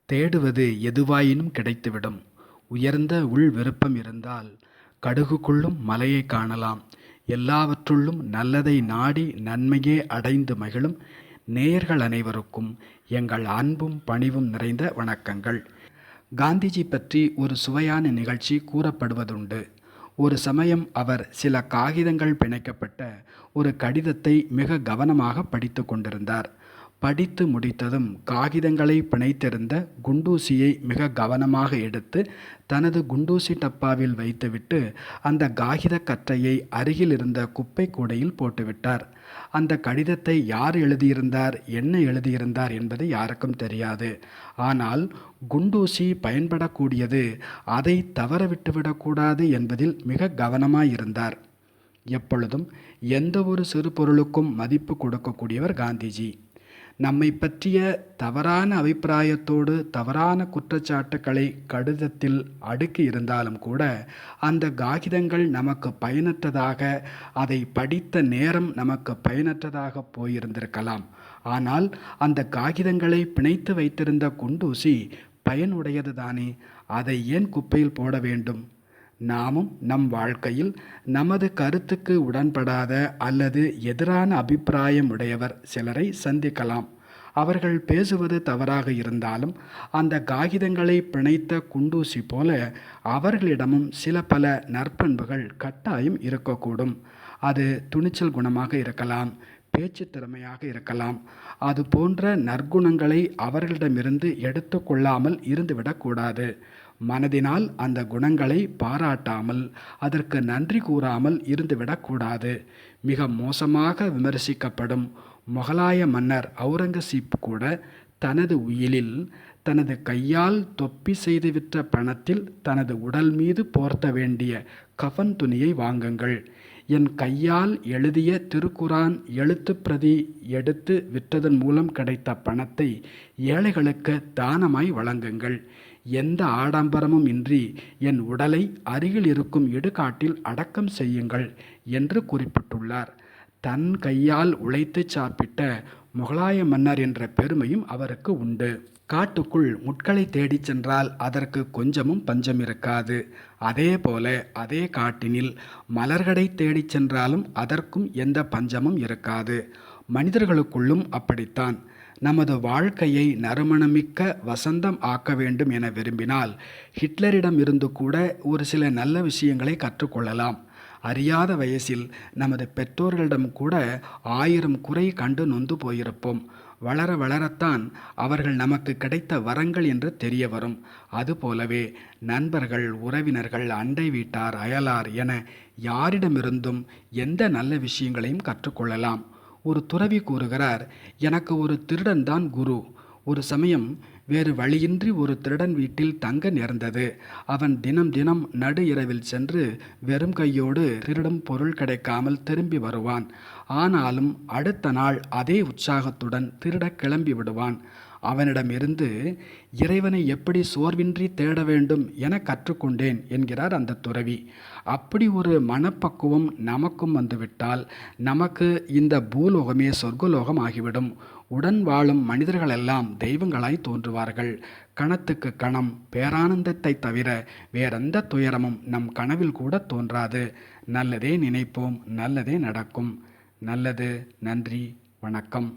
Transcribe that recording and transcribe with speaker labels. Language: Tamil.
Speaker 1: தேடுவது எதுவாயினும் கிடைத்துவிடும். உயர்ந்த உள் விருப்பம் இருந்தால் கடுகுக்குள்ளும் மலையைக் காணலாம். எல்லாவற்றுள்ளும் நல்லதை நாடி நன்மையே அடைந்து மகிழும் நேயர்கள் அனைவருக்கும் எங்கள் அன்பும் பணிவும் நிறைந்த வணக்கங்கள். காந்திஜி பற்றி ஒரு சுவையான நிகழ்ச்சி கூறப்படுவதுண்டு. ஒரு சமயம் அவர் சில காகிதங்கள் பிணைக்கப்பட்ட ஒரு கடிதத்தை மிக கவனமாக படித்து கொண்டிருந்தார். படித்து முடித்ததும் காகிதங்களை பிணைத்திருந்த குண்டூசியை மிக கவனமாக எடுத்து தனது குண்டூசி டப்பாவில் வைத்துவிட்டு அந்த காகித கற்றையை அருகில் இருந்த குப்பை கூடையில் போட்டுவிட்டார். அந்த கடிதத்தை யார் எழுதியிருந்தார், என்ன எழுதியிருந்தார் என்பது யாருக்கும் தெரியாது. ஆனால் குண்டூசி பயன்படக்கூடியது, அதை தவற விட்டுவிடக்கூடாது என்பதில் மிக கவனமாயிருந்தார். எப்பொழுதும் எந்த ஒரு சிறு பொருளுக்கும் மதிப்பு கொடுக்கக்கூடியவர் காந்திஜி. நம்மை பற்றிய தவறான அபிப்பிராயத்தோடு தவறான குற்றச்சாட்டுக்களை கடிதத்தில் அடுக்கி இருந்தாலும் கூட அந்த காகிதங்கள் நமக்கு பயனற்றதாக, அதை படித்த நேரம் நமக்கு பயனற்றதாக போயிருந்திருக்கலாம். ஆனால் அந்த காகிதங்களை பிணைத்து வைத்திருந்த குண்டூசி பயனுடையது தானே, அதை ஏன் குப்பையில் போட வேண்டும்? நாமும் நம் வாழ்க்கையில் நமது கருத்துக்கு உடன்படாத அல்லது எதிரான அபிப்பிராயம் உடையவர் சிலரை சந்திக்கலாம். அவர்கள் பேசுவது தவறாக இருந்தாலும் அந்த காகிதங்களை பிணைத்த குண்டூசி போல அவர்களிடமும் சில பல நற்பண்புகள் கட்டாயம் இருக்கக்கூடும். அது துணிச்சல் குணமாக இருக்கலாம், பேச்சு திறமையாக இருக்கலாம். அது போன்ற நற்குணங்களை அவர்களிடமிருந்து எடுத்து கொள்ளாமல் இருந்துவிடக்கூடாது. மனதினால் அந்த குணங்களை பாராட்டாமல் அதற்கு நன்றி கூறாமல் இருந்துவிடக்கூடாது. மிக மோசமாக விமர்சிக்கப்படும் முகலாய மன்னர் அவுரங்கசீப் கூட தனது உயிலில் தனது கையால் தொப்பி செய்து விற்ற பணத்தில் தனது உடல் மீது போர்த்த வேண்டிய கஃன் துணியை வாங்குங்கள், என் கையால் எழுதிய திருக்குரான் எழுத்து பிரதி எடுத்து விற்றதன் மூலம் கிடைத்த பணத்தை ஏழைகளுக்கு தானமாய் வழங்குங்கள், எந்த ஆடம்பரமும் இன்றி என் உடலை அருகில் இருக்கும் இடுகாட்டில் அடக்கம் செய்யுங்கள் என்று குறிப்பிட்டுள்ளார். தன் கையால் உழைத்து சாப்பிட்ட முகலாய மன்னர் என்ற பெருமையும் அவருக்கு உண்டு. காட்டுக்குள் முட்களை தேடிச் சென்றால் அதற்கு கொஞ்சமும் பஞ்சம் இருக்காது. அதே போல அதே காட்டினில் மலர்களை தேடிச் சென்றாலும் அதற்கும் எந்த பஞ்சமும் இருக்காது. மனிதர்களுக்குள்ளும் அப்படித்தான். நமது வாழ்க்கையை நறுமணமிக்க வசந்தம் ஆக்க வேண்டும் என விரும்பினால் ஹிட்லரிடம் இருந்து கூட ஒரு சில நல்ல விஷயங்களை கற்றுக்கொள்ளலாம். அறியாத வயசில் நமது பெற்றோர்களிடம் கூட 1000 குறை கண்டு நொந்து போயிருப்போம். வளர வளரத்தான் அவர்கள் நமக்கு கிடைத்த வரங்கள் என்று தெரிய வரும். அதுபோலவே நண்பர்கள், உறவினர்கள், அண்டை வீட்டார், அயலார் என யாரிடமிருந்தும் எந்த நல்ல விஷயங்களையும் கற்றுக்கொள்ளலாம். ஒரு துறவி கூறுகிறார், எனக்கு ஒரு திருடன் தான் குரு. ஒரு சமயம் வேறு வழியின்றி ஒரு திருடன் வீட்டில் தங்க நேர்ந்தது. அவன் தினம் தினம் நடு இரவில் சென்று வெறும் கையோடு திருடும் பொருள் கிடைக்காமல் திரும்பி வருவான். ஆனாலும் அடுத்த நாள் அதே உற்சாகத்துடன் திருட கிளம்பி விடுவான். அவனிடமிருந்து இறைவனை எப்படி சோர்வின்றி தேட வேண்டும் என கற்றுக்கொண்டேன் என்கிறார் அந்த துறவி. அப்படி ஒரு மனப்பக்குவம் நமக்கும் வந்துவிட்டால் நமக்கு இந்த பூலோகமே சொர்க்கலோகம் ஆகிவிடும். உடன் வாழும் மனிதர்களெல்லாம் தெய்வங்களாய் தோன்றுவார்கள். கணத்துக்கு கணம் பேரானந்தத்தை தவிர வேறெந்த துயரமும் நம் கனவில் கூட தோன்றாது. நல்லதே நினைப்போம், நல்லதே நடக்கும். நல்லது. நன்றி. வணக்கம்.